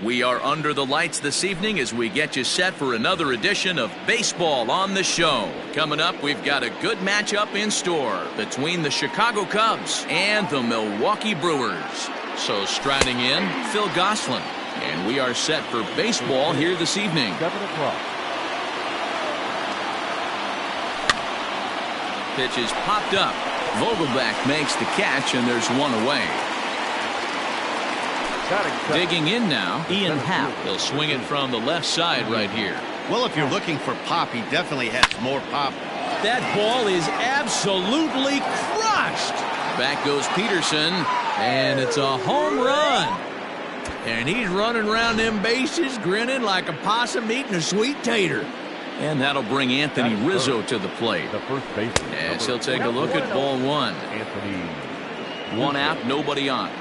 We are under the lights this evening as we get you set for another edition of Baseball on the Show. Coming up, we've got a good matchup in store between the Chicago Cubs and the Milwaukee Brewers. So striding in, Phil Gosselin. And we are set for baseball here this evening. 7 o'clock. Pitch is popped up. Vogelbach makes the catch, and there's one away. Digging in now, Ian Happ. He'll swing it from the left side right here. Well, if you're looking for pop, he definitely has more pop. That ball is absolutely crushed. Back goes Peterson, and it's a home run. And he's running around them bases grinning like a possum eating a sweet tater. And that'll bring Anthony Rizzo to the plate. The first baseman. As he'll take a look at ball one. Anthony. One out, nobody on.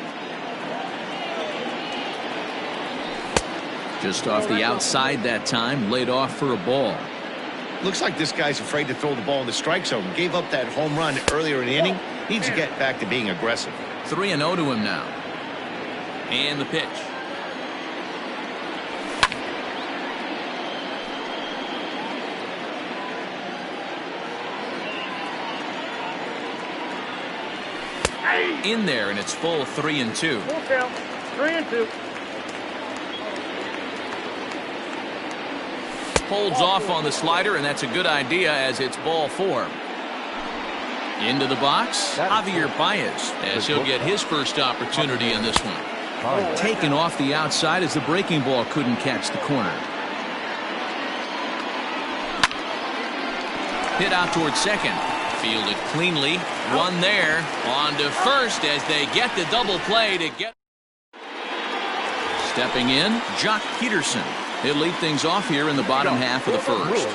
Just off the outside that time, laid off for a ball. Looks like this guy's afraid to throw the ball in the strike zone. Gave up that home run earlier in the inning. Needs to get back to being aggressive. 3-0 to him now. And the pitch. In there, and it's full 3-2. Full count, 3-2. Holds off on the slider, and that's a good idea as it's ball 4. Into the box, Javier Baez, as he'll get his first opportunity in this one. Taken off the outside as the breaking ball couldn't catch the corner. Hit out towards second. Fielded cleanly. One there. On to first as they get the double play to get. Stepping in, Jock Peterson. He'll lead things off here in the bottom half of the first.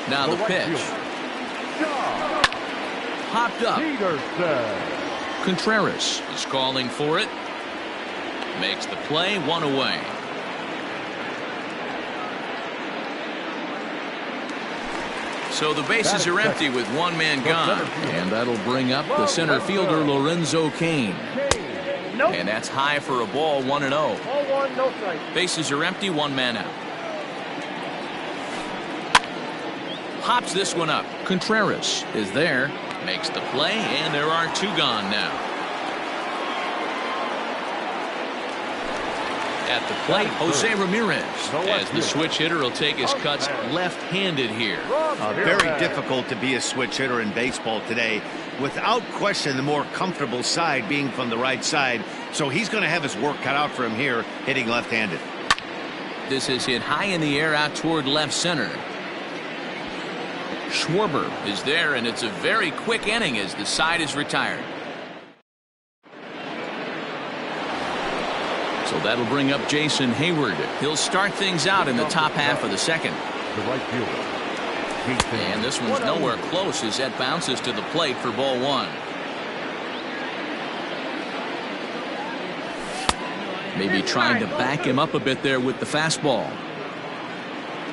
Now the pitch. Hopped up. Contreras is calling for it. Makes the play, one away. So the bases are empty with one man gone. And that'll bring up the center fielder, Lorenzo Cain. And that's high for a ball, 1-0. Ball one, no strike. Bases are empty, one man out. Hops this one up. Contreras is there. Makes the play, and there are two gone now. At the plate, Jose Ramirez, as the switch hitter will take his cuts left-handed here. Very difficult to be a switch hitter in baseball today. Without question, the more comfortable side being from the right side. So he's going to have his work cut out for him here, hitting left-handed. This is hit high in the air out toward left center. Schwarber is there, and it's a very quick inning as the side is retired. So that'll bring up Jason Hayward. He'll start things out in the top half of the second. The right fielder. And this one's nowhere close as that bounces to the plate for ball one. Maybe trying to back him up a bit there with the fastball.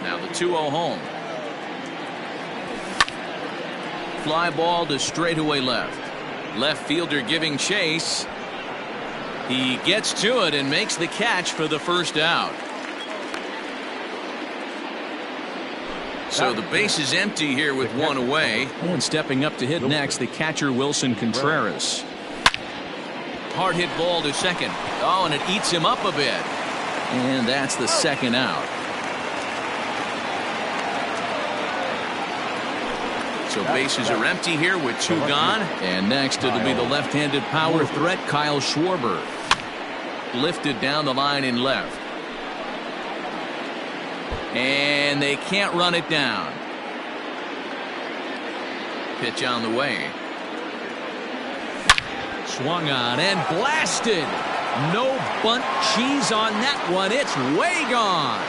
Now the 2-0 home. Fly ball to straightaway left. Left fielder giving chase. He gets to it and makes the catch for the first out. So the base is empty here with one away. And stepping up to hit next, the catcher Wilson Contreras. Hard hit ball to second. Oh, and it eats him up a bit. And that's the second out. So bases are empty here with two gone. And next it'll be the left-handed power threat Kyle Schwarber. Lifted down the line in left. And they can't run it down. Pitch on the way. Swung on and blasted. No bunt cheese on that one. It's way gone.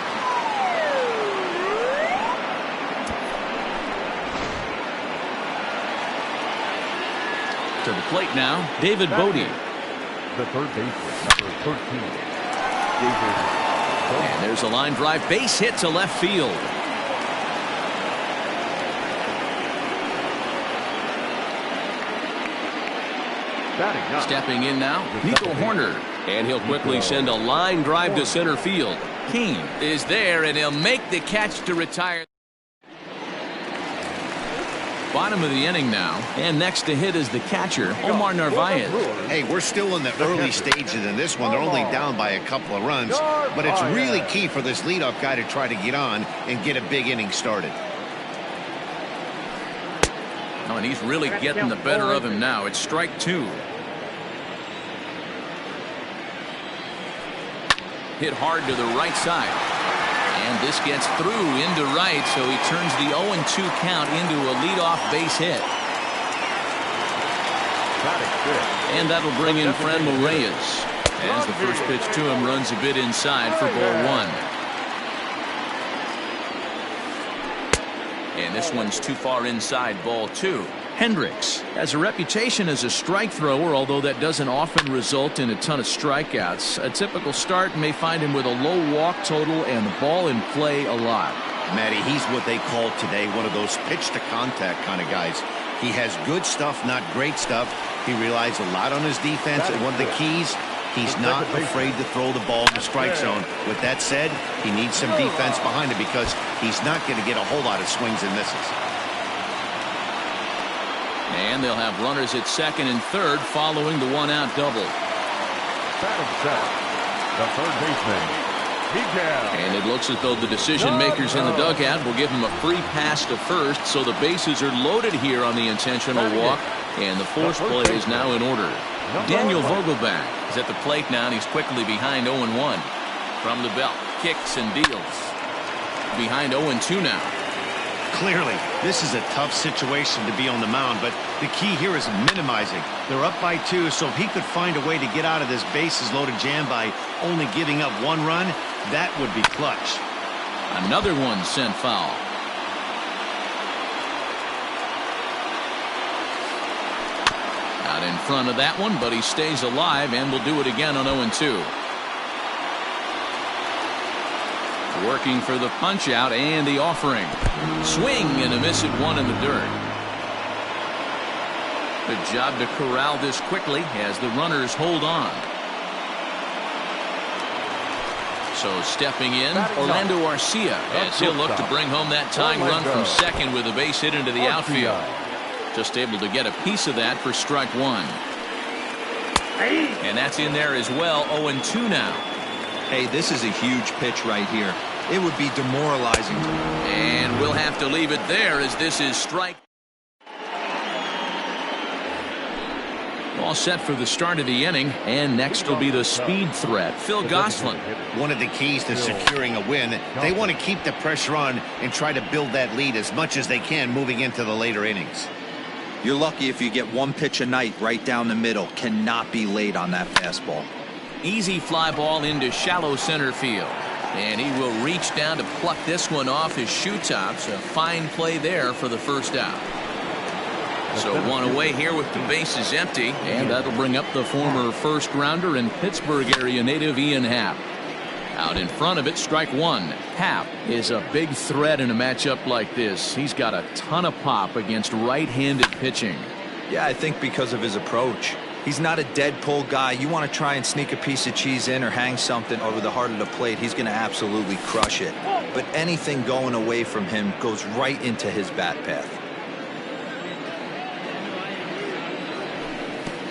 To the plate now, David Bodie. The third baseman, number 13. And there's a line drive base hit to left field. Stepping in now, Nico Horner. And he'll quickly send a line drive to center field. King is there, and he'll make the catch to retire. Bottom of the inning now, and next to hit is the catcher, Omar Narvaez. Hey, we're still in the early stages in this one. They're only down by a couple of runs, but it's really key for this leadoff guy to try to get on and get a big inning started. Oh, and he's really getting the better of him now. It's strike two. Hit hard to the right side. And this gets through into right, so he turns the 0-2 count into a leadoff base hit. And that'll bring in Franmil Reyes. As the first pitch to him runs a bit inside for ball one. And this one's too far inside, ball two. Hendricks has a reputation as a strike thrower, although that doesn't often result in a ton of strikeouts. A typical start may find him with a low walk total and the ball in play a lot. Matty, he's what they call today one of those pitch to contact kind of guys. He has good stuff, not great stuff. He relies a lot on his defense, and one of the keys, he's not afraid to throw the ball in the strike zone. With that said, he needs some defense behind him because he's not going to get a whole lot of swings and misses. And they'll have runners at second and third following the one-out double. Batting second, the third baseman, Miguel. And it looks as though the decision makers in the dugout will give him a free pass to first, so the bases are loaded here on the intentional walk, and the force play is now in order. Daniel Vogelbach is at the plate now, and he's quickly behind 0-1. From the belt, kicks and deals. Behind 0-2 now. Clearly, this is a tough situation to be on the mound, but the key here is minimizing. They're up by 2, so if he could find a way to get out of this bases-loaded jam by only giving up 1 run, that would be clutch. Another one sent foul. Out in front of that one, but he stays alive and will do it again on 0-2. Working for the punch out and the offering. Swing and a miss at one in the dirt. Good job to corral this quickly as the runners hold on. So stepping in, Orlando Arcia, as he'll look to bring home that tying run from second with a base hit into the outfield. Just able to get a piece of that for strike one. And that's in there as well. 0-2 now. Hey, this is a huge pitch right here. It would be demoralizing. And we'll have to leave it there as this is strike. All set for the start of the inning, and next will be the speed threat, Phil Gosselin. One of the keys to securing a win, they want to keep the pressure on and try to build that lead as much as they can moving into the later innings. You're lucky if you get one pitch a night right down the middle. Cannot be late on that fastball. Easy fly ball into shallow center field. And he will reach down to pluck this one off his shoe tops. A fine play there for the first out. So one away here with the bases empty. And that'll bring up the former first rounder and Pittsburgh area native Ian Happ. Out in front of it, strike one. Happ is a big threat in a matchup like this. He's got a ton of pop against right-handed pitching. Yeah, I think because of his approach. He's not a dead pull guy. You want to try and sneak a piece of cheese in or hang something over the heart of the plate, he's going to absolutely crush it. But anything going away from him goes right into his bat path.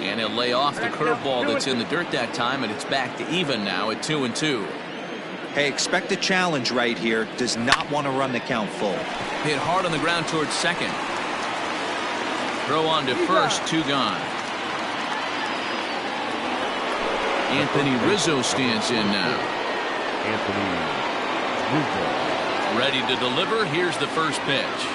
And he'll lay off the curveball that's in the dirt that time, and it's back to even now at 2-2. Hey, expect a challenge right here. Does not want to run the count full. Hit hard on the ground towards second. Throw on to first, 2 gone. Anthony Rizzo stands in now. Anthony Rizzo. Ready to deliver. Here's the first pitch.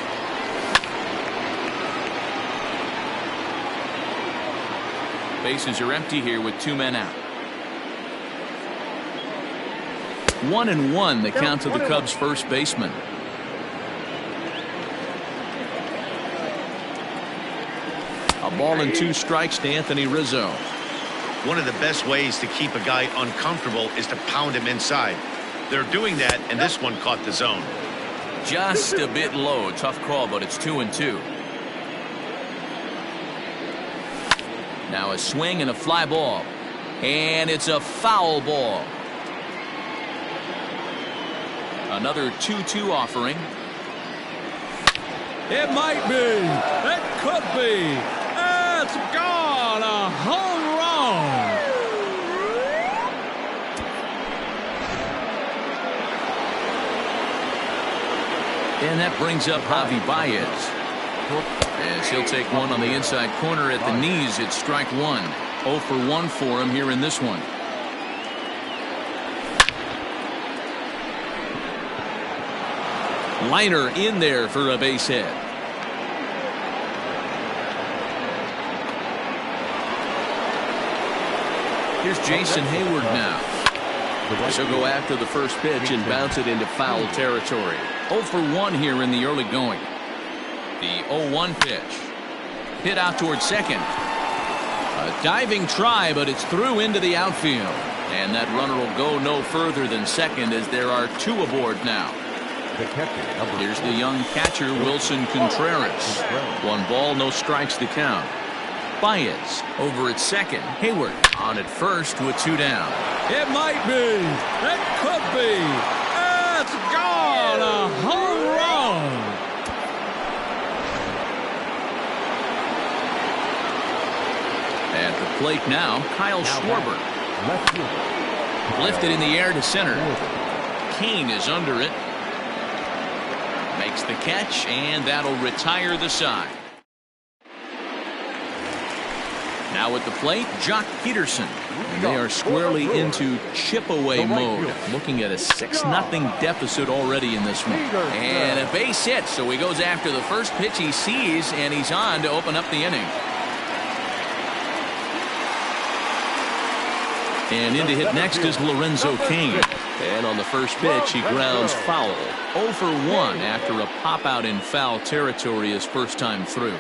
Bases are empty here with 2 men out. 1-1 the count to the Cubs first baseman. A ball and 2 strikes to Anthony Rizzo. One of the best ways to keep a guy uncomfortable is to pound him inside. They're doing that, and this one caught the zone. Just a bit low. Tough call, but it's 2-2. Now a swing and a fly ball. And it's a foul ball. Another 2-2 offering. It might be. It could be. It's gone. A home run. And that brings up Javi Baez. As he'll take one on the inside corner at the knees. It's strike one. 0 for 1 for him here in this one. Liner in there for a base hit. Here's Jason Hayward now. She'll go after the first pitch and bounce it into foul territory. 0 for 1 here in the early going. The 0-1 pitch. Hit out towards second. A diving try, but it's through into the outfield. And that runner will go no further than second as there are 2 aboard now. Here's the young catcher, Wilson Contreras. 1 ball, no strikes to count. Baez over at second. Hayward on at first with 2 down. It might be. It could be. It's gone. A home run. At the plate now, Kyle Schwarber. Lifted in the air to center. Kane is under it. Makes the catch, and that'll retire the side. Now at the plate, Jock Peterson. And they are squarely into chip-away mode. Looking at a 6-0 deficit already in this one. And a base hit, so he goes after the first pitch he sees, and he's on to open up the inning. And in to hit next is Lorenzo Cain. And on the first pitch, he grounds foul. 0 for 1 after a pop-out in foul territory his first time through.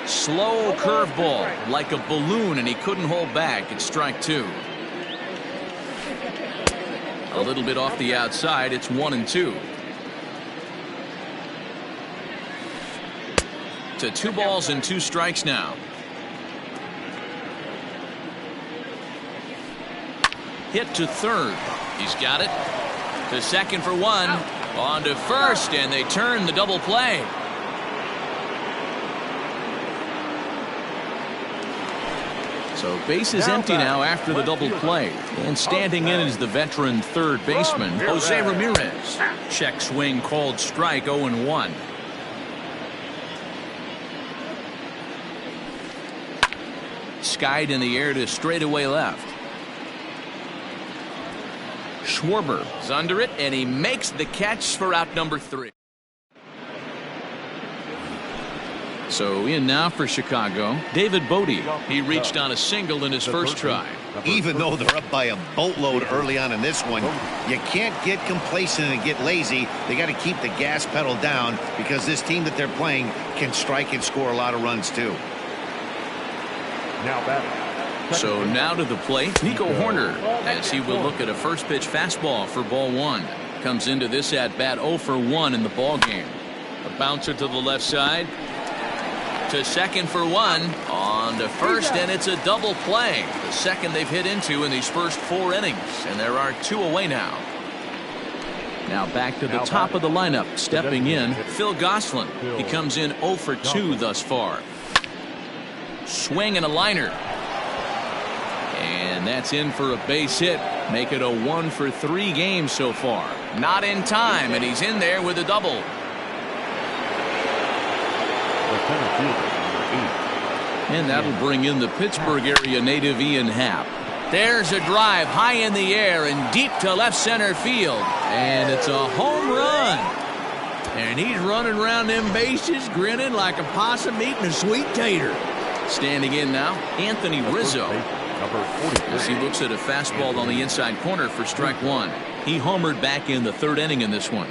Slow curveball, like a balloon, and he couldn't hold back. It's strike 2. A little bit off the outside. It's 1-2. To 2 balls and 2 strikes now. Hit to third. He's got it. To second for 1. On to first, and they turn the double play. So base is empty now after the double play. And standing in is the veteran third baseman, Jose Ramirez. Check swing called strike, 0-1. Skied in the air to straightaway left. Schwarber is under it, and he makes the catch for out number 3. So in now for Chicago, David Bodie. He reached on a single in his first try. Even though they're up by a boatload early on in this one, you can't get complacent and get lazy. They got to keep the gas pedal down because this team that they're playing can strike and score a lot of runs too. Now batting. So now to the plate, Nico Horner, as he will look at a first pitch fastball for ball 1. Comes into this at bat 0 for 1 in the ball game. A bouncer to the left side. To second for 1. On to first, and it's a double play. The second they've hit into in these first 4 innings. And there are 2 away now. Now back to the top of the lineup. Stepping in, Phil Gosselin. He comes in 0 for 2 thus far. Swing and a liner. And that's in for a base hit. Make it a 1 for 3 game so far. Not in time, and he's in there with a double. And that'll bring in the Pittsburgh area native Ian Happ. There's a drive high in the air and deep to left center field. And it's a home run. And he's running around them bases grinning like a possum eating a sweet tater. Standing in now, Anthony Rizzo. As he looks at a fastball on the inside corner for strike 1. He homered back in the 3rd inning in this one.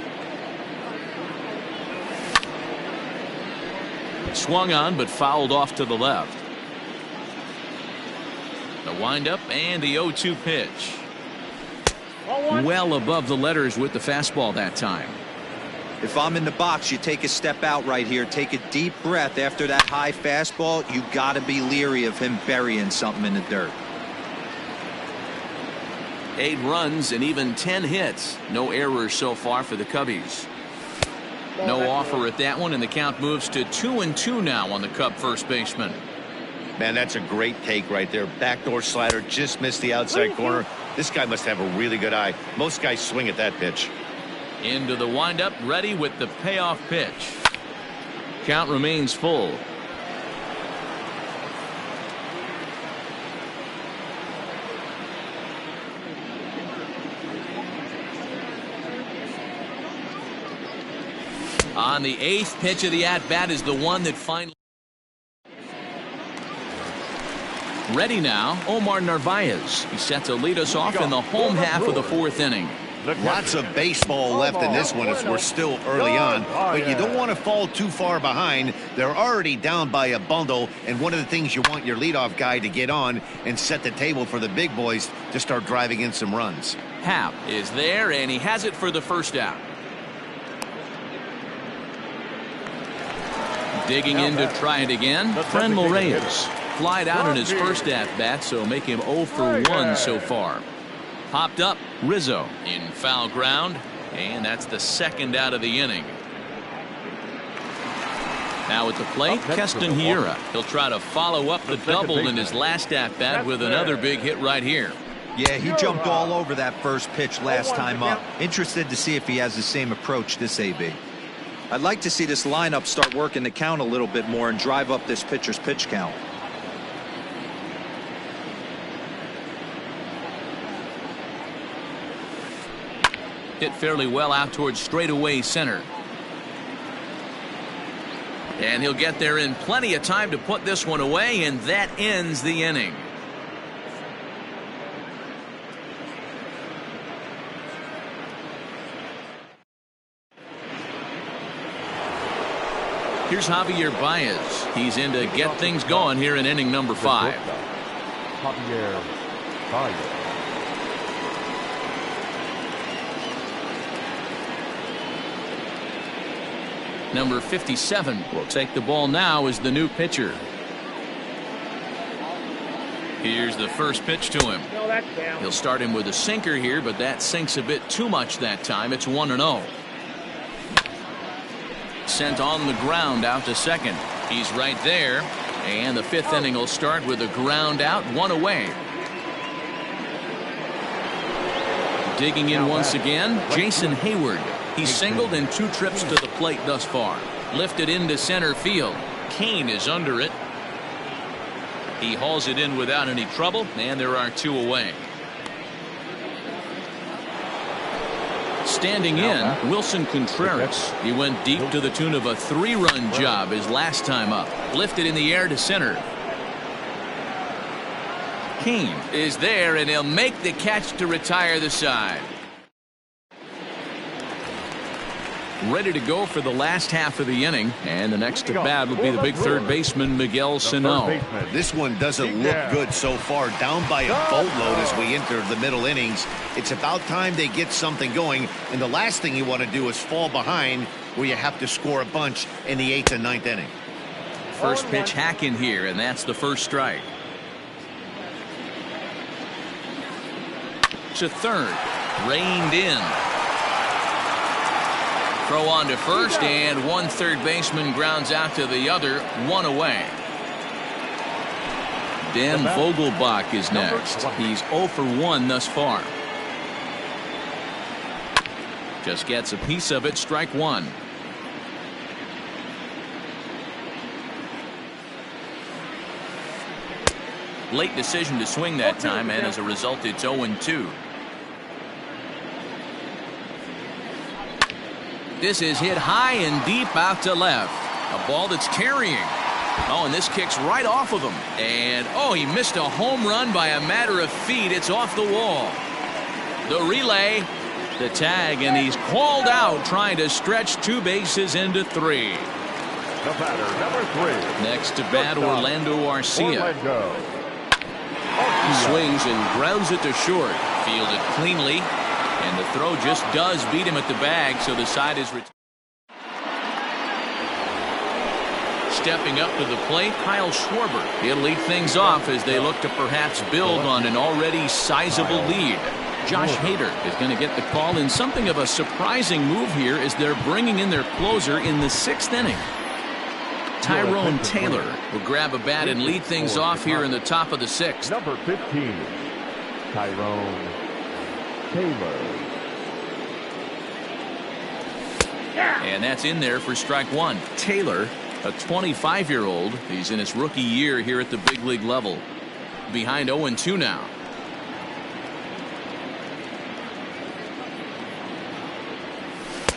Swung on but fouled off to the left. The windup and the 0-2 pitch. Well above the letters with the fastball that time. If I'm in the box, you take a step out right here. Take a deep breath after that high fastball. You got to be leery of him burying something in the dirt. 8 runs and even 10 hits. No errors so far for the Cubbies. No offer at that one, and the count moves to 2-2 now on the Cub first baseman. Man, that's a great take right there. Backdoor slider, just missed the outside corner. This guy must have a really good eye. Most guys swing at that pitch. Into the windup, ready with the payoff pitch. Count remains full. On the 8th pitch of the at-bat is the one that finally... Ready now, Omar Narvaez. He set to lead us off in the home half of the 4th inning. Lots of baseball left in this one as we're still early on, but you don't want to fall too far behind. They're already down by a bundle, and one of the things you want your leadoff guy to get on and set the table for the big boys to start driving in some runs. Happ is there, and he has it for the first out. Digging in to try it again, Franmil Reyes. Flied out in his first at-bat, so make him 0 for 1 so far. Popped up, Rizzo in foul ground, and that's the second out of the inning. Now at the plate, Keston Hiura. He'll try to follow up the double in his last at-bat with another big hit right here. Yeah, he jumped all over that first pitch last time up. Interested to see if he has the same approach this AB. I'd like to see this lineup start working the count a little bit more and drive up this pitcher's pitch count. Hit fairly well out towards straightaway center. And he'll get there in plenty of time to put this one away, and that ends the inning. Here's Javier Baez. He's in to get things going here in inning number 5. Javier Baez. Number 57 will take the ball now as the new pitcher. Here's the first pitch to him. He'll start him with a sinker here, but that sinks a bit too much that time. It's 1-0. Sent on the ground out to second. He's right there, and the 5th inning will start with a ground out, 1 away. Digging in once again, Jason Hayward. He's singled in 2 trips to the plate thus far. Lifted into center field. Kane is under it. He hauls it in without any trouble, and there are 2 away. Standing in, Wilson Contreras. He went deep to the tune of a 3-run job his last time up. Lifted in the air to center. Kane is there, and he'll make the catch to retire the side. Ready to go for the last half of the inning, and the next to bat will be the big third baseman, Miguel Sano. This one doesn't look good so far, down by a boatload as we enter the middle innings. It's about time they get something going, and the last thing you want to do is fall behind where you have to score a bunch in the 8th and 9th inning. First pitch hack in here, and that's the first strike. To third, reined in. Throw on to first, and one third baseman grounds out to the other, 1 away. Dan Vogelbach is next. He's 0 for 1 thus far. Just gets a piece of it, strike 1. Late decision to swing that time, and as a result, it's 0-2. This is hit high and deep out to left. A ball that's carrying. Oh, and this kicks right off of him. And, oh, he missed a home run by a matter of feet. It's off the wall. The relay, the tag, and he's called out trying to stretch 2 bases into 3. The batter, number 3. Next to bat, Orlando Arcia. He swings and grounds it to short. Fielded cleanly. And the throw just does beat him at the bag, so the side is retired. Stepping up to the plate, Kyle Schwarber. He'll lead things off as they look to perhaps build on an already sizable lead. Josh Hader is going to get the call in something of a surprising move here as they're bringing in their closer in the 6th inning. Tyrone Taylor will grab a bat and lead things off here in the top of the 6th. Number 15, Tyrone Taylor. And that's in there for strike 1. Taylor, a 25-year-old. He's in his rookie year here at the big league level. Behind 0-2 now.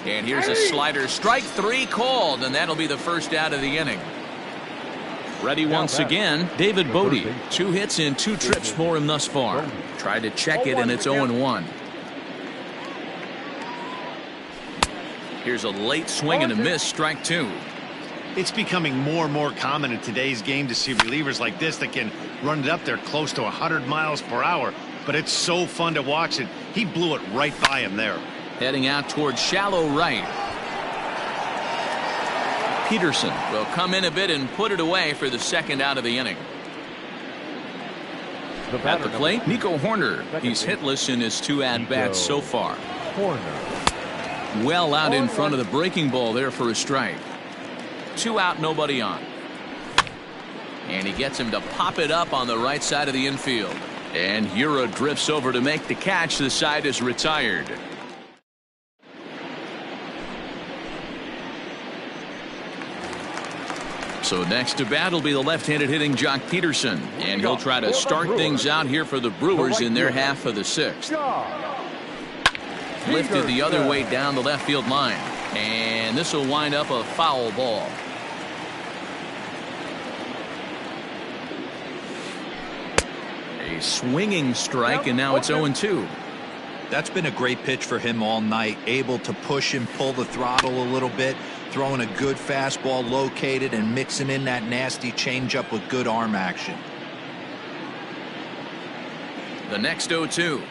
And here's a slider. Strike 3 called, and that'll be the first out of the inning. Ready once again, David Bodie. 2 hits in 2 trips for him thus far. Tried to check it, and it's 0-1. Here's a late swing and a miss, strike 2. It's becoming more and more common in today's game to see relievers like this that can run it up there close to 100 miles per hour. But it's so fun to watch it. He blew it right by him there. Heading out towards shallow right. Peterson will come in a bit and put it away for the second out of the inning. At the plate, Nico Hoerner. He's hitless in his 2 at-bats so far. Well out in front of the breaking ball there for a strike. 2 out, nobody on. And he gets him to pop it up on the right side of the infield. And Hura drifts over to make the catch. The side is retired. So next to bat will be the left-handed hitting Jock Peterson. And he'll try to start things out here for the Brewers in their half of the 6th. Lifted the other way down the left field line. And this will wind up a foul ball. A swinging strike, and now it's 0-2. That's been a great pitch for him all night. Able to push and pull the throttle a little bit. Throwing a good fastball located and mixing in that nasty changeup with good arm action. The next 0-2.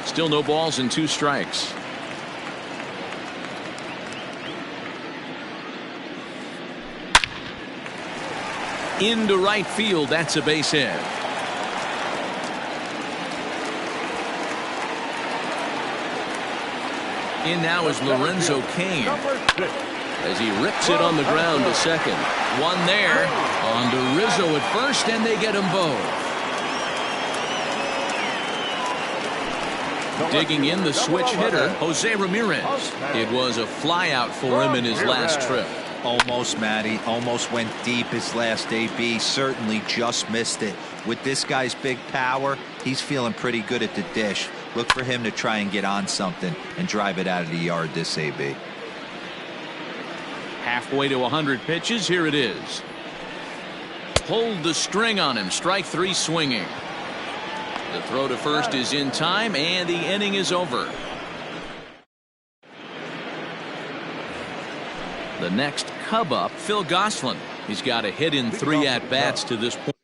Still no balls and 2 strikes. Into right field. That's a base hit. In now is Lorenzo Cain as he rips it on the ground to second. One there on to Rizzo at first, and they get them both. Digging in the switch hitter, Jose Ramirez. It was a fly out for him in his last trip. Almost, Matty. Almost went deep his last AB. Certainly just missed it. With this guy's big power, he's feeling pretty good at the dish. Look for him to try and get on something and drive it out of the yard this AB. Halfway to 100 pitches. Here it is. Pulled the string on him. Strike 3 swinging. The throw to first is in time, and the inning is over. The next Cub up, Phil Gosselin. He's got a hit in 3 at-bats to this point.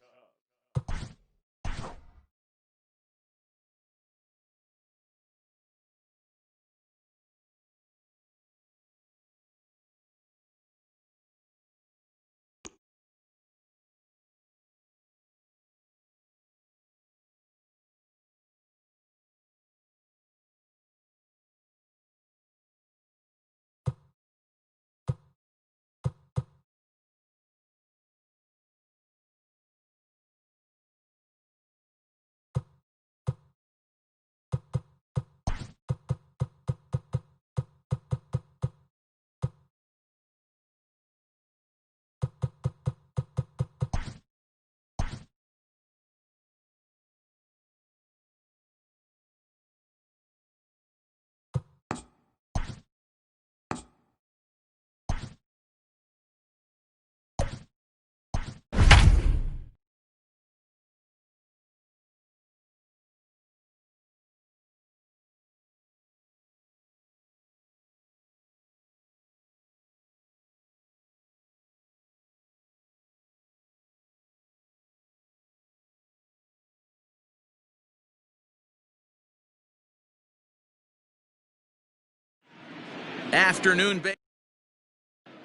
Afternoon.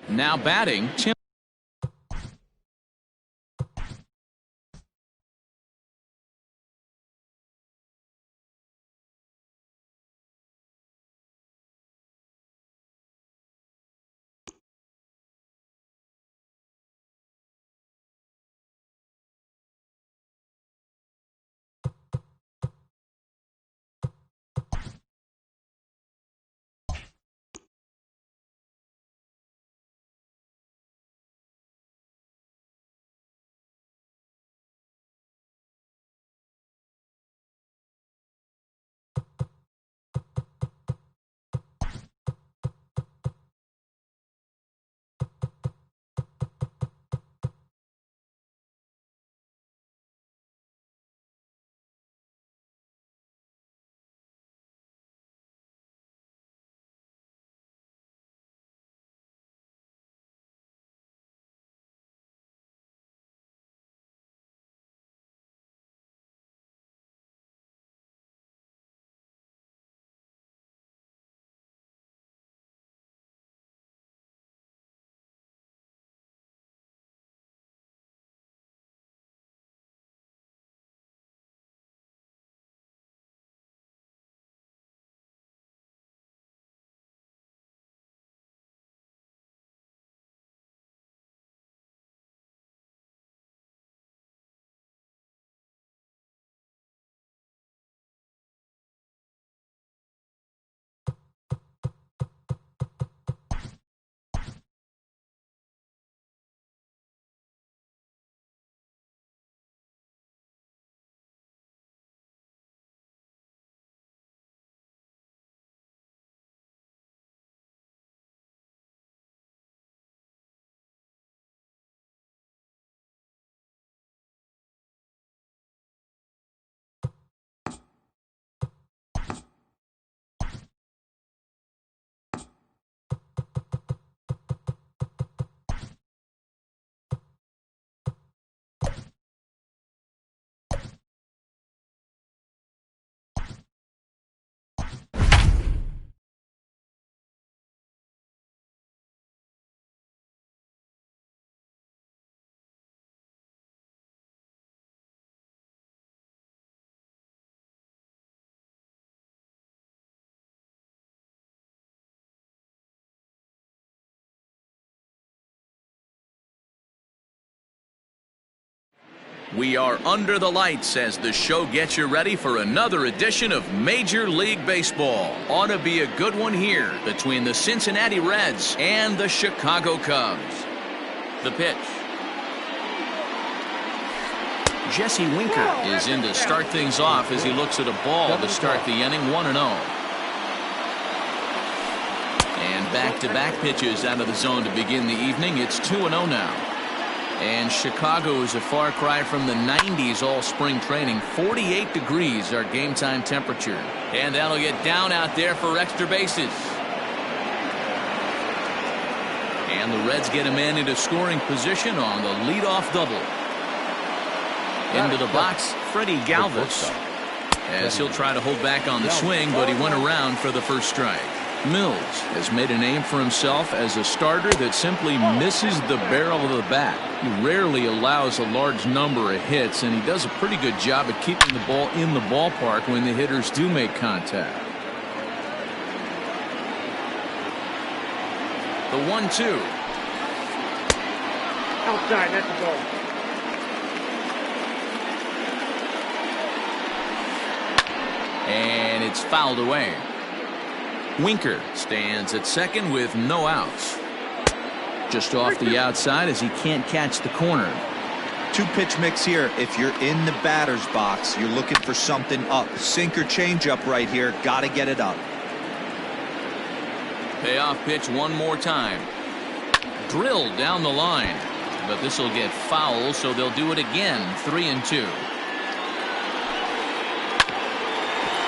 Now batting, Tim We are under the lights as the show gets you ready for another edition of Major League Baseball. Ought to be a good one here between the Cincinnati Reds and the Chicago Cubs. The pitch. Jesse Winker is in to start things off as he looks at a ball to start the inning, 1-0. And back-to-back pitches out of the zone to begin the evening. It's 2-0 now. And Chicago is a far cry from the 90s all spring training. 48 degrees our game time temperature. And that'll get down out there for extra bases. And the Reds get a man into scoring position on the leadoff double. Into the box, Freddie Galvis, as he'll try to hold back on the swing, but he went around for the first strike. Mills has made a name for himself as a starter that simply misses the barrel of the bat. He rarely allows a large number of hits, and he does a pretty good job at keeping the ball in the ballpark when the hitters do make contact. The 1-2. Outside, that's the ball. And it's fouled away. Winker stands at second with no outs. Just off the outside as he can't catch the corner. Two-pitch mix here. If you're in the batter's box, you're looking for something up. Sinker changeup right here. Got to get it up. Payoff pitch one more time. Drilled down the line. But this will get foul, so they'll do it again. 3-2.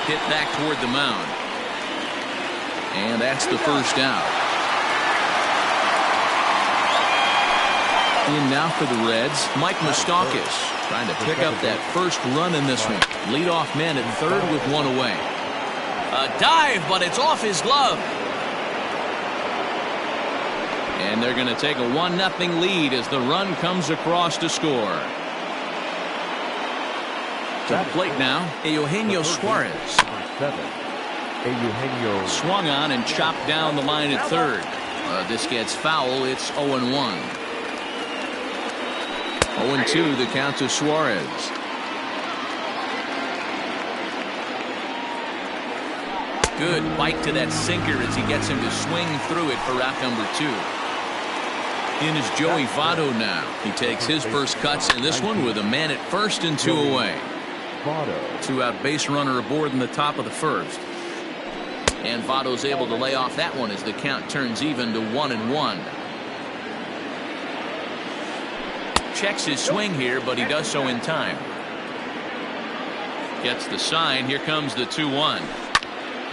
Hit back toward the mound. And that's the first out. In now for the Reds, Mike Moustakas trying to pick up that first run in this one. Leadoff man at third with one away. A dive, but it's off his glove. And they're going to take a 1-0 lead as the run comes across to score. To the plate now, Eugenio Suarez. Swung on and chopped down the line at third. This gets foul. It's 0-1. 0-2 the count to Suarez. Good bite to that sinker as he gets him to swing through it for out number 2. In is Joey Votto now. He takes his first cuts in this one with a man at first and 2 away. 2-out base runner aboard in the top of the first. And Votto's able to lay off that one as the count turns even to 1-1. Checks his swing here, but he does so in time. Gets the sign. Here comes the 2-1.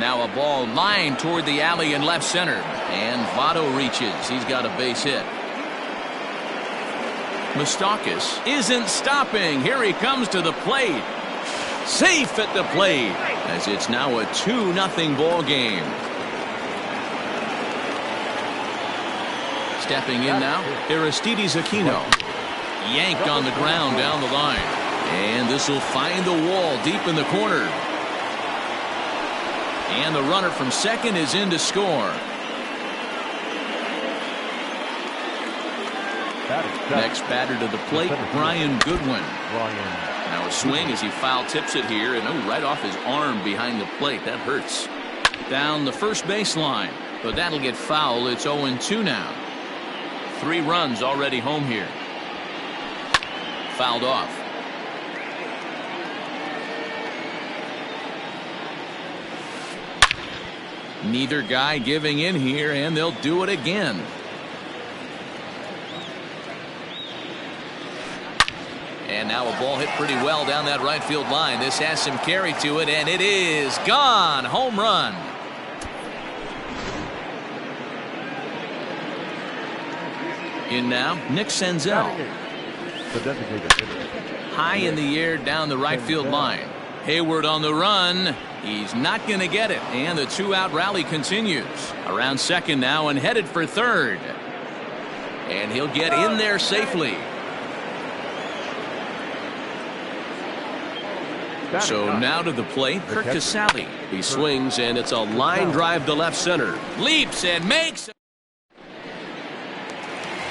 Now a ball lined toward the alley in left center. And Votto reaches. He's got a base hit. Moustakas isn't stopping. Here he comes to the plate. Safe at the plate as it's now a 2-0 ball game. Stepping in now, Aristides Aquino. Yanked on the ground down the line. And this will find the wall deep in the corner. And the runner from second is in to score. Next batter to the plate, Brian Goodwin. Now a swing as he foul tips it here, and right off his arm behind the plate. That hurts. Down the first baseline, but that'll get foul. It's 0-2 now. 3 runs already home here. Fouled off. Neither guy giving in here, and they'll do it again. And now a ball hit pretty well down that right field line. This has some carry to it, and it is gone. Home run. In now, Nick Senzel. High in the air down the right field line. Hayward on the run. He's not going to get it, and the 2-out rally continues. Around second now and headed for third. And he'll get in there safely. So now to the plate, Kirk Casale. He swings, and it's a line drive to left center. Leaps and makes.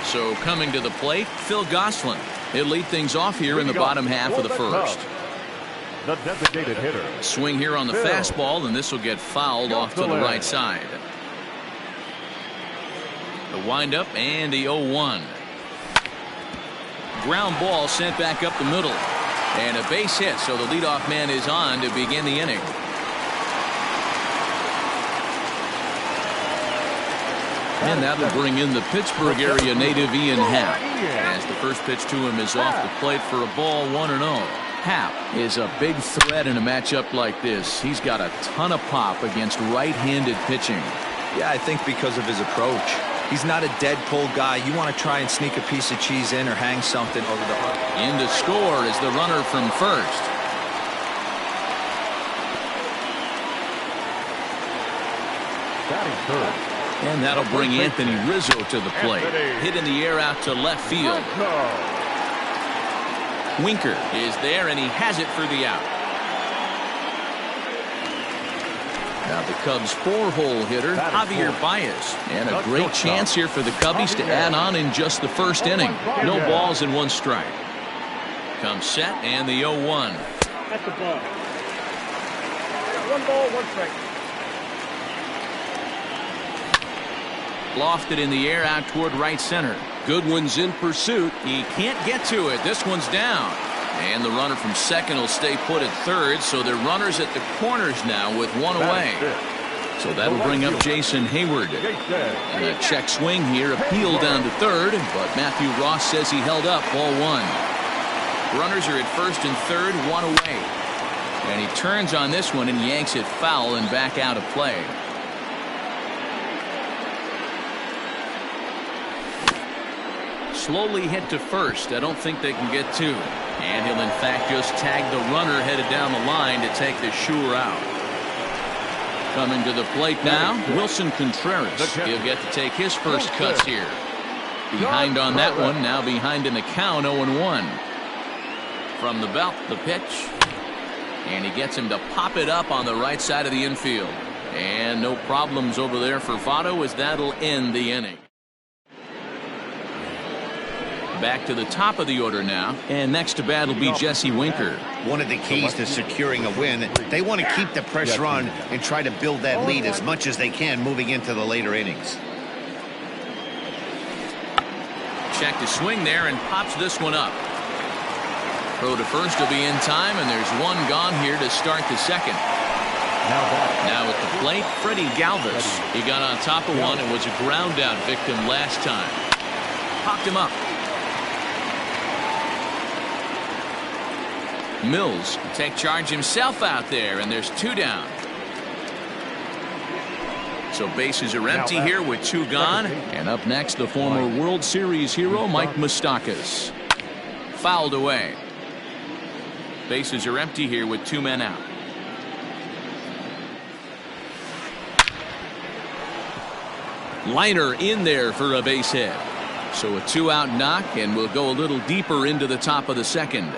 So coming to the plate, Phil Gosselin. He'll lead things off here in the bottom half of the first. The designated hitter. Swing here on the fastball, and this will get fouled off to the right side. The windup and the 0-1. Ground ball sent back up the middle. And a base hit, so the leadoff man is on to begin the inning. And that'll bring in the Pittsburgh area native Ian Happ, as the first pitch to him is off the plate for a ball, 1-0. Happ is a big threat in a matchup like this. He's got a ton of pop against right-handed pitching. Yeah, I think because of his approach. He's not a dead pull guy. You want to try and sneak a piece of cheese in or hang something over the hook. In to score is the runner from first. Batting third. And that'll bring Anthony Rizzo to the plate. Hit in the air out to left field. Winker is there, and he has it for the out. Now the Cubs' 4-hole hitter, Javier Baez. And a great chance here for the Cubbies to add on in just the first inning. No balls and 1 strike. Comes set, and the 0-1. That's a ball. 1 ball, 1 strike. Lofted in the air out toward right center. Goodwin's in pursuit. He can't get to it. This one's down. And the runner from second will stay put at third, so they're runners at the corners now with 1 away. So that'll bring up Jason Hayward. And a check swing here, appeal down to third, but Matthew Ross says he held up, ball 1. Runners are at first and third, 1 away. And he turns on this one and yanks it foul and back out of play. Slowly hit to first. I don't think they can get 2. And he'll in fact just tag the runner headed down the line to take the sure out. Coming to the plate now, Wilson Contreras. He'll get to take his first cuts here. Behind on that one, now behind in the count, 0-1. From the belt, the pitch. And he gets him to pop it up on the right side of the infield. And no problems over there for Votto, as that'll end the inning. Back to the top of the order now, and next to bat will be Jesse Winker. One of the keys to securing a win, they want to keep the pressure on and try to build that lead as much as they can moving into the later innings. Check to swing there and pops this one up. Throw to first will be in time, and there's 1 gone here to start the second. Now at the plate, Freddie Galvis. He got on top of one and was a ground out victim last time. Popped him up. Mills will take charge himself out there, and there's 2 down. So bases are empty here with 2 gone. And up next, the former World Series hero, Mike Moustakas. Fouled away. Bases are empty here with 2 men out. Liner in there for a base hit. So a 2-out knock, and we'll go a little deeper into the top of the second.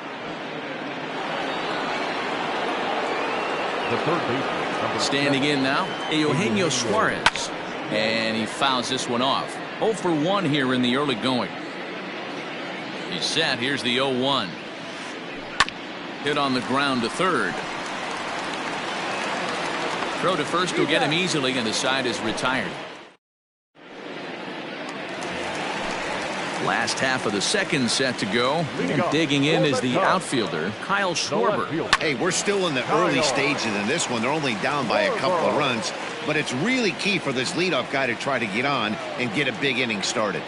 Standing in now, Eugenio Suarez. And he fouls this one off. 0 for 1 here in the early going. He's set. Here's the 0-1. Hit on the ground to third. Throw to first will get him easily, and the side is retired. Last half of the second set to go. And digging in is the outfielder, Kyle Schwarber. Hey, we're still in the early stages in this one. They're only down by a couple of runs, but it's really key for this leadoff guy to try to get on and get a big inning started.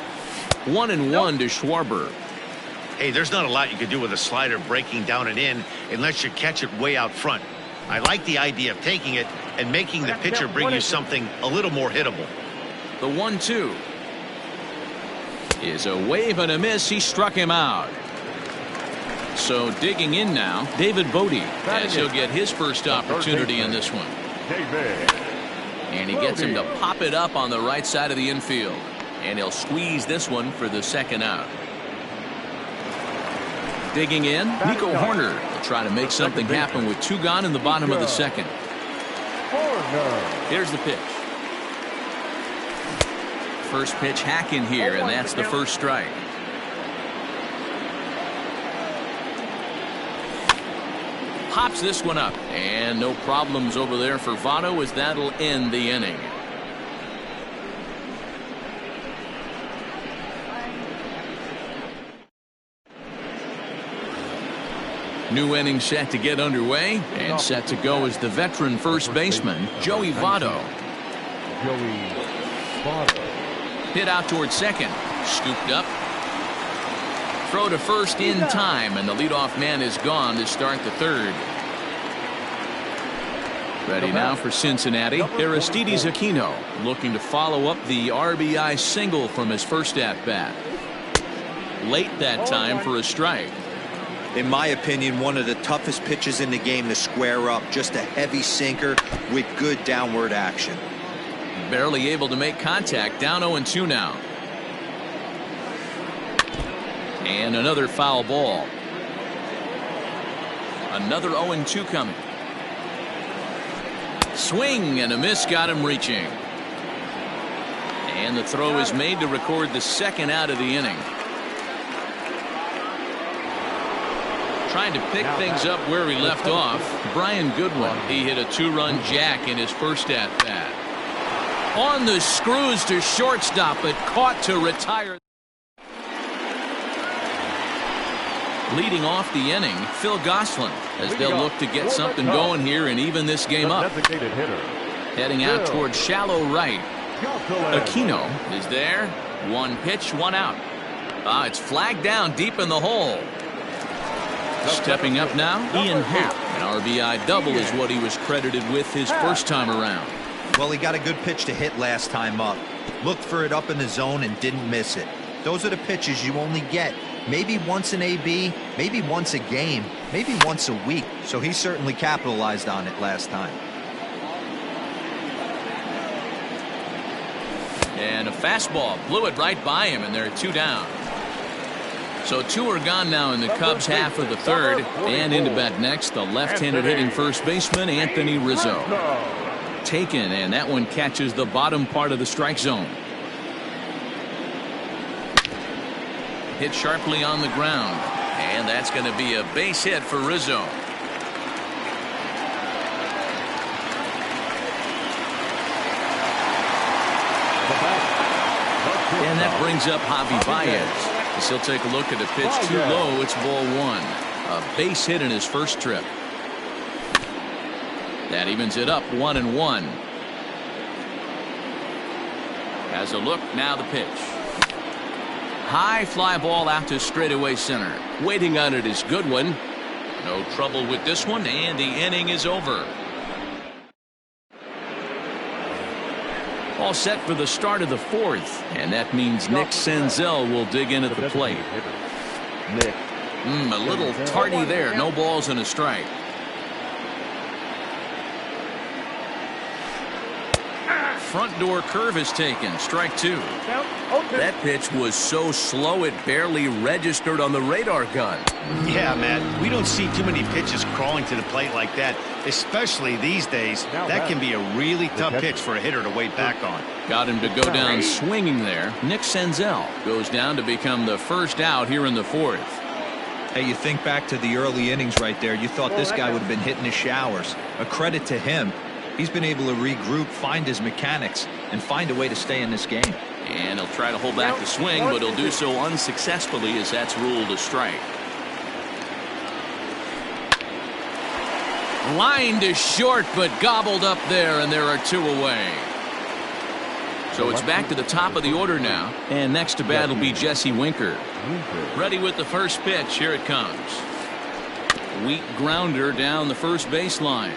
1-1 to Schwarber. Hey, there's not a lot you can do with a slider breaking down and in unless you catch it way out front. I like the idea of taking it and making the pitcher bring you something a little more hittable. The 1-2 is a wave and a miss. He struck him out. So digging in now, David Bodie, as he'll get his first opportunity in this one. And he gets him to pop it up on the right side of the infield. And he'll squeeze this one for the second out. Digging in, Nico Horner will try to make something happen with 2 gone in the bottom of the second. Here's the pitch. First pitch hack in here, and that's the first strike. pops this one up. And no problems over there for Votto, as that'll end the inning. New inning set to get underway, and set to go is the veteran first baseman, Joey Votto. Hit out towards second. Scooped up. Throw to first in time, and the leadoff man is gone to start the third. Ready now for Cincinnati, Aristides Aquino, looking to follow up the RBI single from his first at-bat. Late that time for a strike. In my opinion, one of the toughest pitches in the game to square up. Just a heavy sinker with good downward action. Barely able to make contact. Down 0-2 now. And another foul ball. Another 0-2 coming. Swing and a miss got him reaching. And the throw is made to record the second out of the inning. Trying to pick things up where he left off. Brian Goodwin. He hit a two-run jack in his first at-bat. On the screws to shortstop, but caught to retire. Leading off the inning, Phil Gosselin, as they'll look to get something going here and even this game up. Heading out towards shallow right. Aquino is there. One pitch, one out. It's flagged down deep in the hole. Stepping up now, Ian Happ. An RBI double is what he was credited with his first time around. Well, he got a good pitch to hit last time up. Looked for it up in the zone and didn't miss it. Those are the pitches you only get maybe once in AB, maybe once a game, maybe once a week. So he certainly capitalized on it last time. And a fastball blew it right by him, and there are two down. So two are gone now in the Cubs half of the third. And into bat next, the left-handed hitting first baseman, Anthony Rizzo. Taken, and that one catches the bottom part of the strike zone. Hit sharply on the ground, and that's going to be a base hit for Rizzo. And that brings up Javi Baez. As he'll take a look at the pitch too low. It's ball one. A base hit in his first trip. That evens it up 1-1. Has a look, now the pitch. High fly ball out to straightaway center. Waiting on it is Goodwin. No trouble with this one, and the inning is over. All set for the start of the fourth, and that means Nick Senzel will dig in at the plate. A little tardy there. No balls and a strike. Front door curve is taken. Strike two. That pitch was so slow it barely registered on the radar gun. Yeah, Matt, we don't see too many pitches crawling to the plate like that, especially these days. That can be a really tough pitch for a hitter to wait back on. Got him to go down swinging there. Nick Senzel goes down to become the first out here in the fourth. Hey, you think back to the early innings right there. You thought this guy would have been hitting his showers. A credit to him. He's been able to regroup, find his mechanics, and find a way to stay in this game. And he'll try to hold back the swing, but he'll do so unsuccessfully as that's ruled a strike. Line to short, but gobbled up there, and there are two away. So it's back to the top of the order now, and next to bat will be Jesse Winker. Ready with the first pitch. Here it comes. Weak grounder down the first baseline,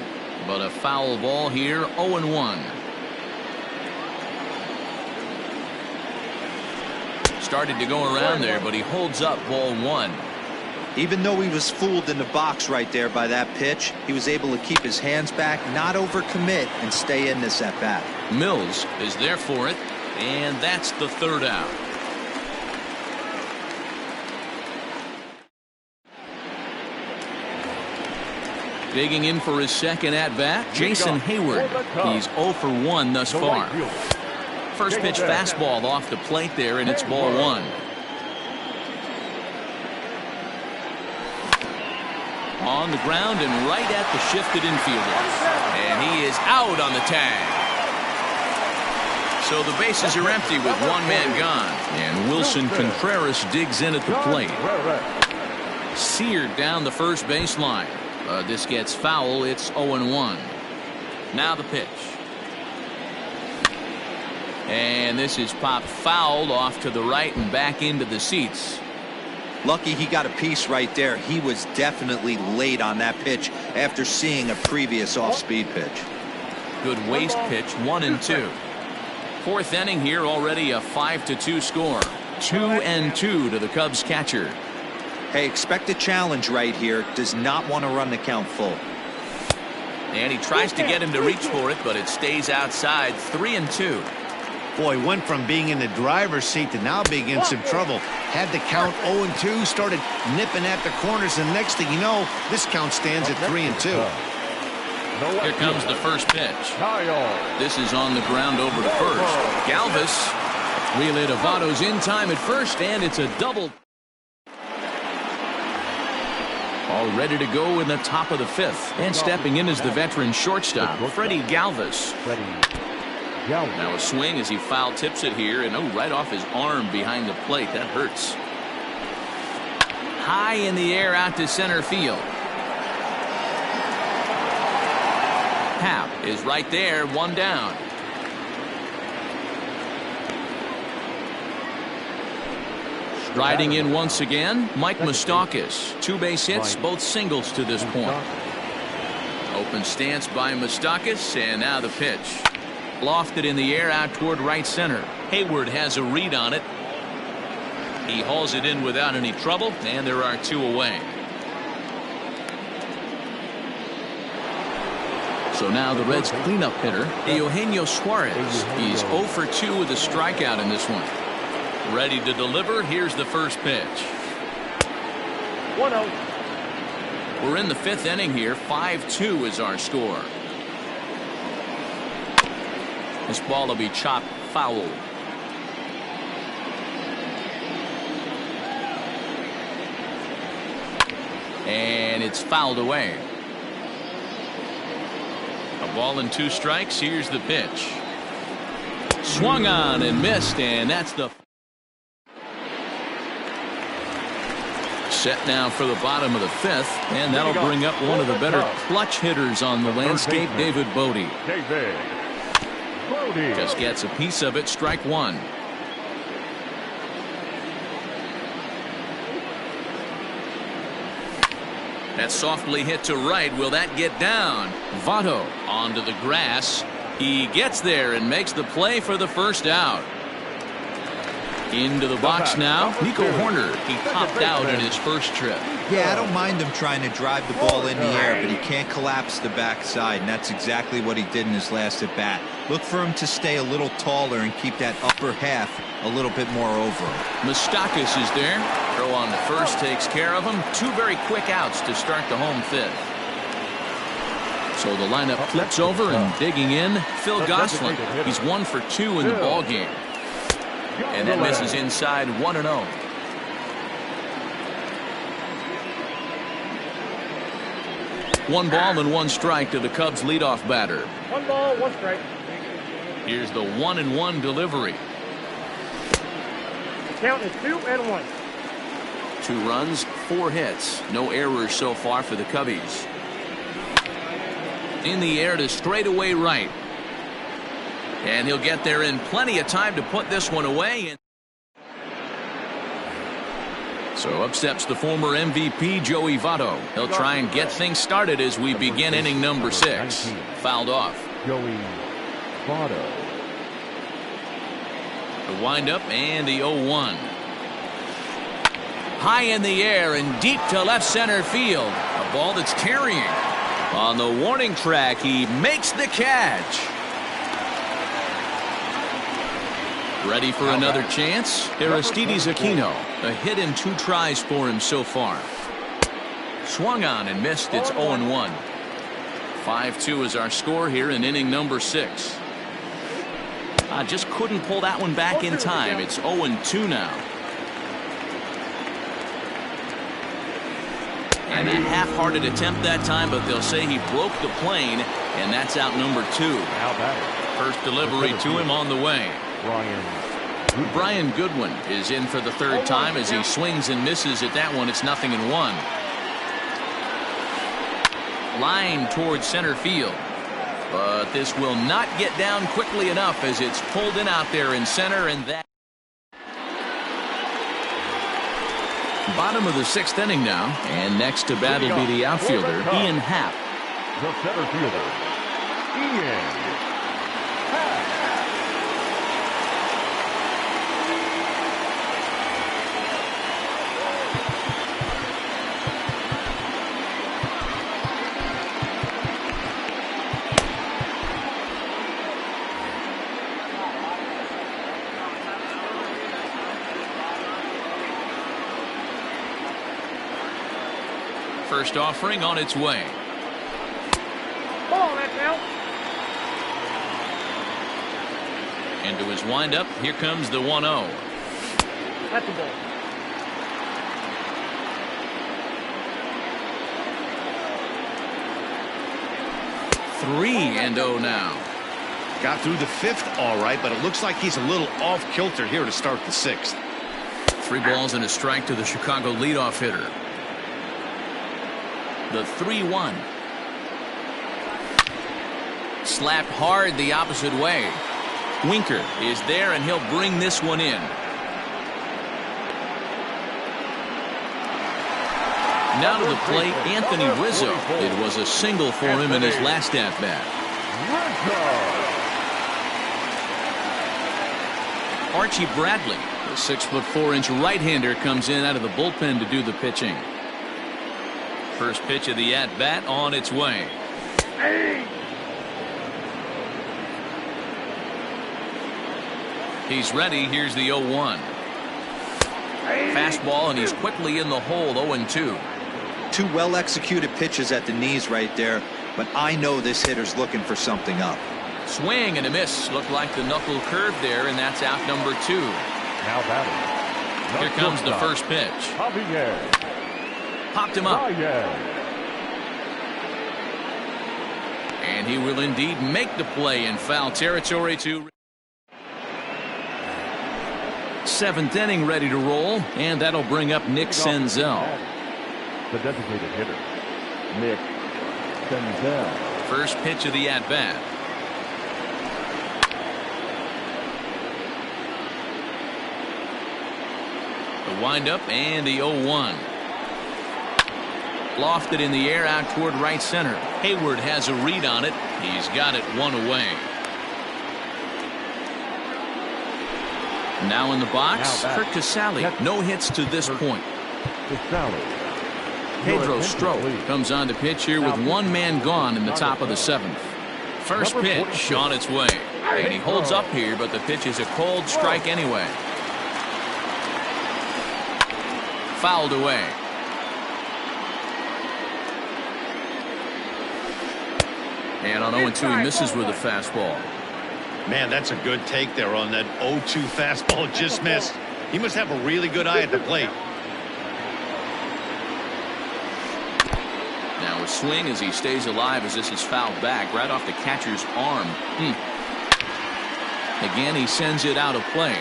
but a foul ball here. 0-1. Started to go around there, but he holds up ball one. Even though he was fooled in the box right there by that pitch, he was able to keep his hands back, not overcommit, and stay in this at bat. Mills is there for it, and that's the third out. Digging in for his second at bat, Jason Hayward. He's 0 for 1 thus far. First pitch fastball off the plate there, and it's ball one. On the ground and right at the shifted infielder. And he is out on the tag. So the bases are empty with one man gone. And Wilson Contreras digs in at the plate. Seared down the first baseline. This gets foul. It's 0-1. Now the pitch. And this is popped foul off to the right and back into the seats. Lucky he got a piece right there. He was definitely late on that pitch after seeing a previous off-speed pitch. Good waste pitch, 1-2. Fourth inning here, already a 5-2 score. 2-2 to the Cubs catcher. Hey, expect a challenge right here. Does not want to run the count full. And he tries to get him to reach for it, but it stays outside. 3-2. Boy, went from being in the driver's seat to now being in some trouble. Had the count 0-2, started nipping at the corners, and next thing you know, this count stands at 3-2. Here comes the first pitch. This is on the ground over to first. Galvis. Relay to Votto's in time at first, and it's a double. All ready to go in the top of the fifth. And stepping in is the veteran shortstop, Freddie Galvis. Now a swing as he foul tips it here, and right off his arm behind the plate. That hurts. High in the air out to center field. Happ is right there, one down. Riding in once again, Mike Moustakas. 2 base hits, both singles to this point. Open stance by Moustakas, and now the pitch. Lofted in the air out toward right center. Hayward has a read on it. He hauls it in without any trouble, and there are 2 away. So now the Reds cleanup hitter, Eugenio Suarez. He's 0 for 2 with a strikeout in this one. Ready to deliver. Here's the first pitch. 1-0. We're in the 5th inning here. 5-2 is our score. This ball will be chopped foul. And it's fouled away. A ball and 2 strikes. Here's the pitch. Swung on and missed, and that's the set now for the bottom of the 5th, and that'll bring up one of the better clutch hitters on the landscape, David Bodie. Just gets a piece of it. Strike 1. That's softly hit to right. Will that get down? Votto onto the grass. He gets there and makes the play for the first out. Into the box now, Nico Horner. He popped out in his first trip. Yeah, I don't mind him trying to drive the ball in the air, but he can't collapse the backside, and that's exactly what he did in his last at bat. Look for him to stay a little taller and keep that upper half a little bit more over him. Moustakas is there. Throw on the first takes care of him. 2 very quick outs to start the home 5th. So the lineup flips over, and digging in, Phil Gosselin. He's 1 for 2 in the ball game. And that misses inside. 1-0. One ball and 1 strike to the Cubs leadoff batter. 1 ball, 1 strike. Here's the 1-1 delivery. The count is 2-1. 2 runs, 4 hits. No errors so far for the Cubbies. In the air to straightaway right. And he'll get there in plenty of time to put this one away. So up steps the former MVP, Joey Votto. He'll try and get things started as we begin inning number 6. Fouled off. Joey Votto. The windup and the 0-1. High in the air and deep to left center field. A ball that's carrying. On the warning track, he makes the catch. Ready for another chance? Aristides Aquino. A hit in 2 tries for him so far. Swung on and missed. It's 0-1. 5-2 is our score here in inning number 6. Just couldn't pull that one back in time. It's 0-2 now. And a half-hearted attempt that time, but they'll say he broke the plane, and that's out number 2. Now batting. First delivery to him on the way. Brian Goodwin is in for the third time as he swings and misses at that one. It's 0-1. Line towards center field. But this will not get down quickly enough as it's pulled in out there in center, and that. Bottom of the 6th inning now, and next to bat will be the outfielder, Ian Happ. The center fielder, Ian. First offering on its way. Into his windup, here comes the 1-0. That's a ball. Three and 0 now. Got through the 5th all right, but it looks like he's a little off kilter here to start the 6th. 3 balls and a strike to the Chicago leadoff hitter. The 3-1. Slapped hard the opposite way. Winker is there, and he'll bring this one in. Now to the plate, Anthony Rizzo. It was a single for him in his last at-bat. Archie Bradley, the 6'4" right-hander, comes in out of the bullpen to do the pitching. First pitch of the at-bat on its way. He's ready. Here's the 0-1. Fastball, and he's quickly in the hole. 0-2. 2 well-executed pitches at the knees right there, but I know this hitter's looking for something up. Swing and a miss. Looked like the knuckle curve there, and that's out number 2. Now batting. Here comes the first pitch. Popped him up. And he will indeed make the play in foul territory to 7th inning, ready to roll, and that'll bring up Nick Senzel. The designated hitter, Nick Senzel. First pitch of the at-bat. The windup and the 0-1. Lofted in the air out toward right center. Hayward has a read on it. He's got it 1 away. Now in the box, Kurt Casale. No hits to this point. Pedro Strop comes on to pitch here with 1 man gone in the top of the 7th. First pitch on its way. And he holds up here, but the pitch is a cold strike anyway. Fouled away. And on 0-2, he misses with a fastball. Man, that's a good take there on that 0-2 fastball. Just missed. He must have a really good eye at the plate. Now a swing as he stays alive as this is fouled back right off the catcher's arm. Again, he sends it out of play.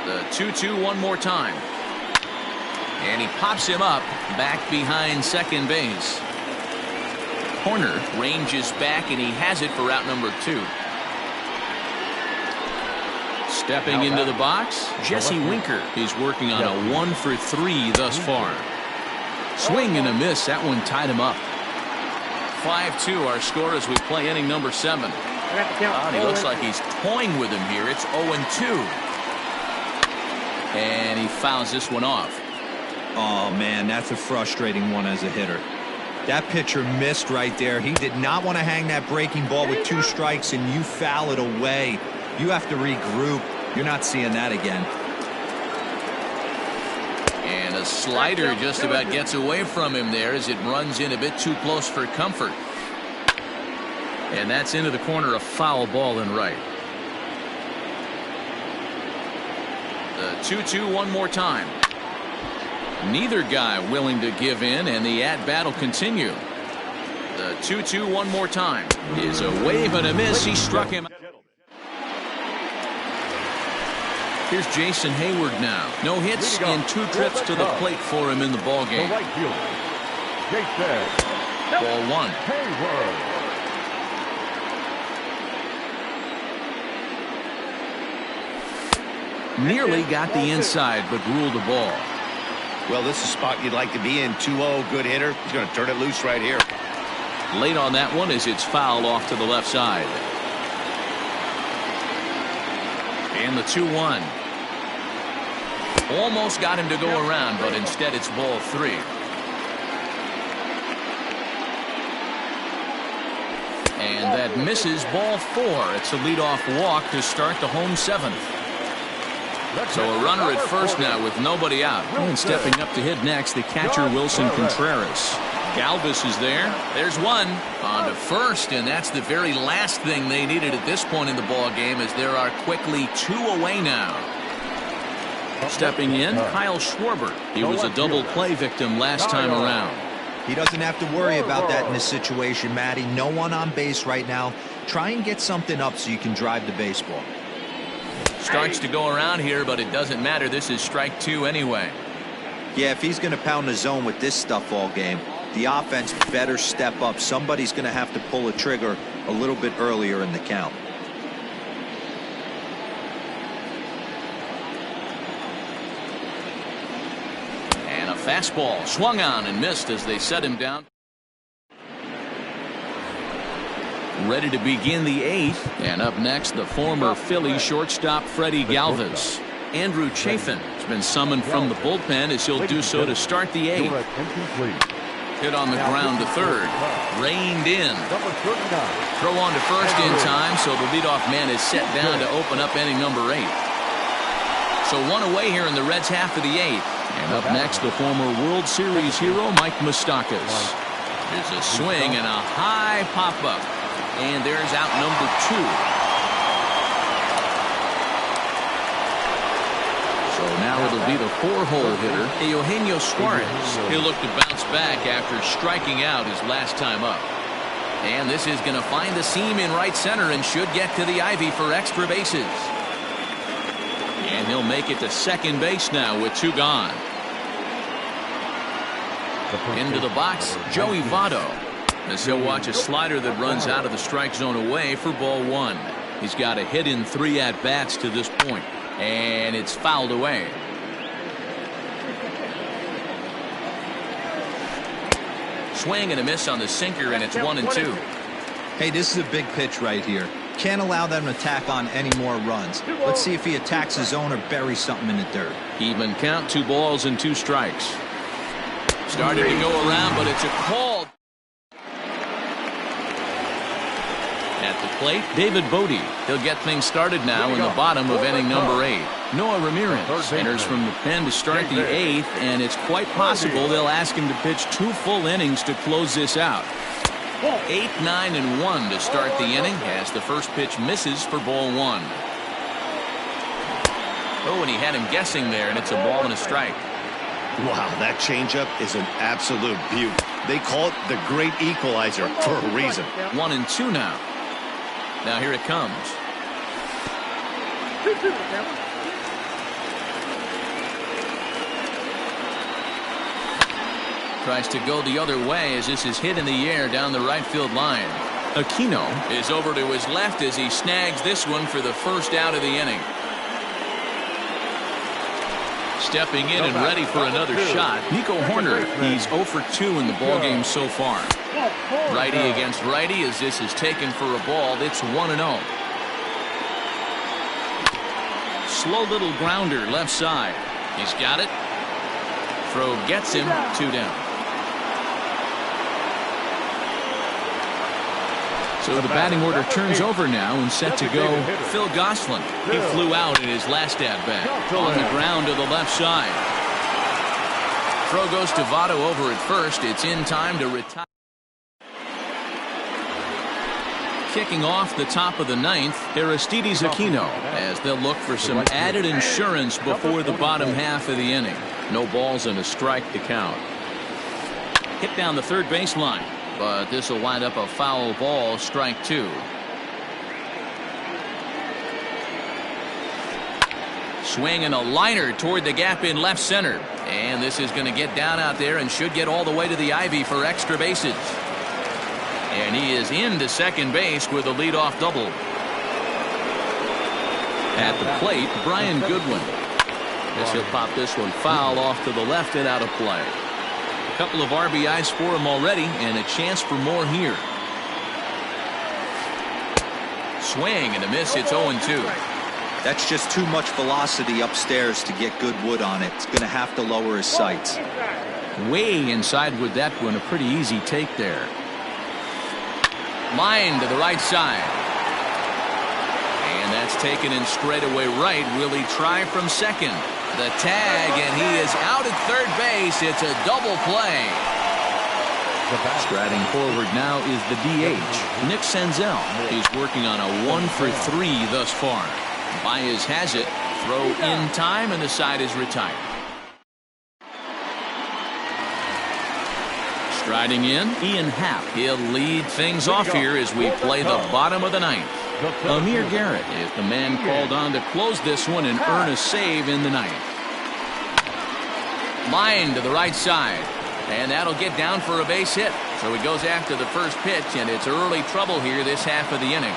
The 2-2 one more time. And he pops him up back behind second base. Corner ranges back, and he has it for out number 2. Stepping into the box, Jesse Winker. He's working on a 1 for 3 thus far. Swing and a miss. That one tied him up. 5-2 our score as we play inning number 7. He looks like he's toying with him here. It's 0-2. And he fouls this one off. Oh, man, that's a frustrating one as a hitter. That pitcher missed right there. He did not want to hang that breaking ball with 2 strikes, and you foul it away. You have to regroup. You're not seeing that again. And a slider just about gets away from him there as it runs in a bit too close for comfort. And that's into the corner, a foul ball in right. The 2-2 one more time. Neither guy willing to give in, and the at-bat will continue. The 2-2 one more time is a wave and a miss. He struck him. Here's Jason Hayward now. No hits and 2 trips to the plate for him in the ball game. Right fielder, Jason Ball 1. Hayward. Nearly got the inside, but ruled the ball. Well, this is a spot you'd like to be in. 2-0, good hitter. He's going to turn it loose right here. Late on that one as it's fouled off to the left side. And the 2-1. Almost got him to go around, but instead it's ball 3. And that misses ball 4. It's a leadoff walk to start the home 7th. So a runner at first now with nobody out. And stepping up to hit next, the catcher Wilson Contreras. Galvis is there. There's one on to first, and that's the very last thing they needed at this point in the ball game, as there are quickly 2 away now. Stepping in, Kyle Schwarber. He was a double play victim last time around. He doesn't have to worry about that in this situation, Matty. No one on base right now. Try and get something up so you can drive the baseball. Starts to go around here, but it doesn't matter. This is strike 2 anyway. Yeah, if he's going to pound the zone with this stuff all game, the offense better step up. Somebody's going to have to pull a trigger a little bit earlier in the count. And a fastball swung on and missed as they set him down. Ready to begin the 8th, and up next the former Philly shortstop Freddie Galvis. Andrew Chafin has been summoned from the bullpen, as he'll do so to start the 8th. Hit on the ground to third, reined in. Throw on to first in time, so the leadoff man is set down to open up inning number 8. So 1 away here in the Reds' half of the 8th. And up next, the former World Series hero Mike Moustakas. There's a swing and a high pop-up. And there's out number 2. So now it'll be the 4-hole hitter, Eugenio Suarez. He'll look to bounce back after striking out his last time up. And this is going to find the seam in right center and should get to the ivy for extra bases. And he'll make it to second base now with 2 gone. Into the box, Joey Votto, as he'll watch a slider that runs out of the strike zone away for ball 1. He's got a hit in 3 at-bats to this point, and it's fouled away. Swing and a miss on the sinker, and it's 1-2. Hey, this is a big pitch right here. Can't allow them to tack on any more runs. Let's see if he attacks his zone or buries something in the dirt. Even count, 2 balls and 2 strikes. Started to go around, but it's a call. At the plate, David Bodie. He'll get things started now in the bottom of inning number 8. Noah Ramirez enters from the pen to start the 8th, and it's quite possible they'll ask him to pitch 2 full innings to close this out. 8, 9, and 1 to start the inning as the first pitch misses for ball 1. Oh, and he had him guessing there, and it's a ball and a strike. Wow, that changeup is an absolute beaut. They call it the great equalizer for a reason. 1-2 now. Now here it comes. Tries to go the other way as this is hit in the air down the right field line. Aquino is over to his left as he snags this one for the first out of the inning. Stepping in and ready for another shot, Nico Horner. He's 0 for 2 in the ballgame so far. Righty against righty as this is taken for a ball. It's 1-0. Slow little grounder left side. He's got it. Throw gets him, 2 down. So the batting order turns over now and set to go. Phil Gosselin. He flew out in his last at-bat. On the ground to the left side. Throw goes to Votto over at first. It's in time to retire. Kicking off the top of the ninth, Aristides Aquino, as they'll look for some added insurance before the bottom half of the inning. No balls and a strike to count. Hit down the third baseline, but this will wind up a foul ball, strike two. Swing and a liner toward the gap in left center. And this is going to get down out there and should get all the way to the ivy for extra bases. And he is into second base with a leadoff double. At the plate, Brian Goodwin. Guess he'll pop this one foul off to the left and out of play. A couple of RBIs for him already and a chance for more here. Swing and a miss. It's 0-2. That's just too much velocity upstairs to get good wood on it. It's going to have to lower his sights. Way inside with that one. A pretty easy take there. Line to the right side. And that's taken in straightaway right. Will he try from second? The tag, and he is out at third base. It's a double play. Striding forward now is the DH, Nick Senzel. He's working on a 1-for-3 thus far. Baez has it. Throw in time, and the side is retired. Striding in, Ian Happ. He'll lead things off here as we play the bottom of the ninth. Amir Garrett is the man called on to close this one and earn a save in the ninth. Line to the right side. And that'll get down for a base hit. So he goes after the first pitch, and it's early trouble here this half of the inning.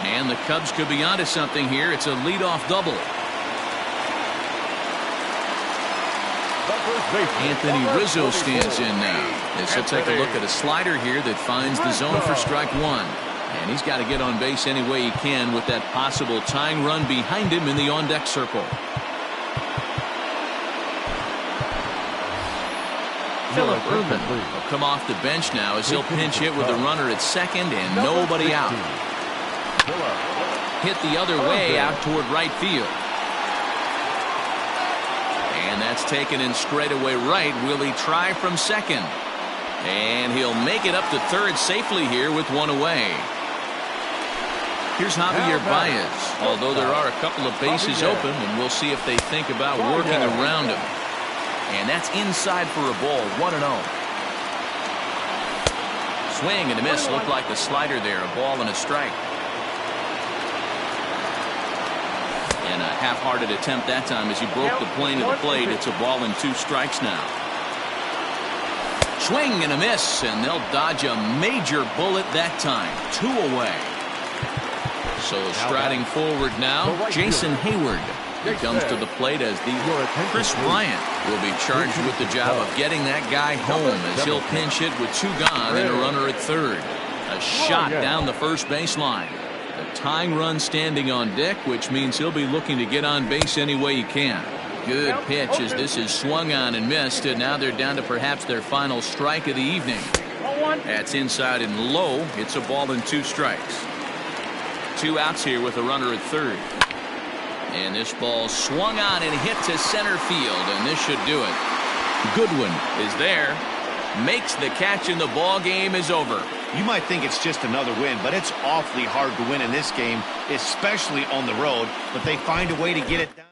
And the Cubs could be onto something here. It's a leadoff double. Anthony Rizzo stands in now. As he'll take a look at a slider here that finds the zone for strike one. And he's got to get on base any way he can with that possible tying run behind him in the on-deck circle. Phillip Ervin will come off the bench now as he'll pinch hit with a runner at second and nobody out. Hit the other way out toward right field. And that's taken in straightaway right. Will he try from second? And he'll make it up to third safely here with one away. Here's Javier Baez. Although there are a couple of bases open, and we'll see if they think about working around him. And that's inside for a ball, 1-0. Swing and a miss. Looked like the slider there. A ball and a strike. And a half-hearted attempt that time as he broke the plane of the plate. It's a ball and 2 strikes now. Swing and a miss, and they'll dodge a major bullet that time. 2 away. So striding forward now, Jason Hayward. He comes to the plate as the Chris Bryant will be charged with the job of getting that guy home as he'll pinch hit with 2 gone and a runner at third. A shot down the first baseline. The tying run standing on deck, which means he'll be looking to get on base any way he can. Good pitch as this is swung on and missed, and now they're down to perhaps their final strike of the evening. That's inside and low. It's a ball and 2 strikes. 2 outs here with a runner at third. And this ball swung on and hit to center field, and this should do it. Goodwin is there, makes the catch, and the ball game is over. You might think it's just another win, but it's awfully hard to win in this game, especially on the road, but they find a way to get it done.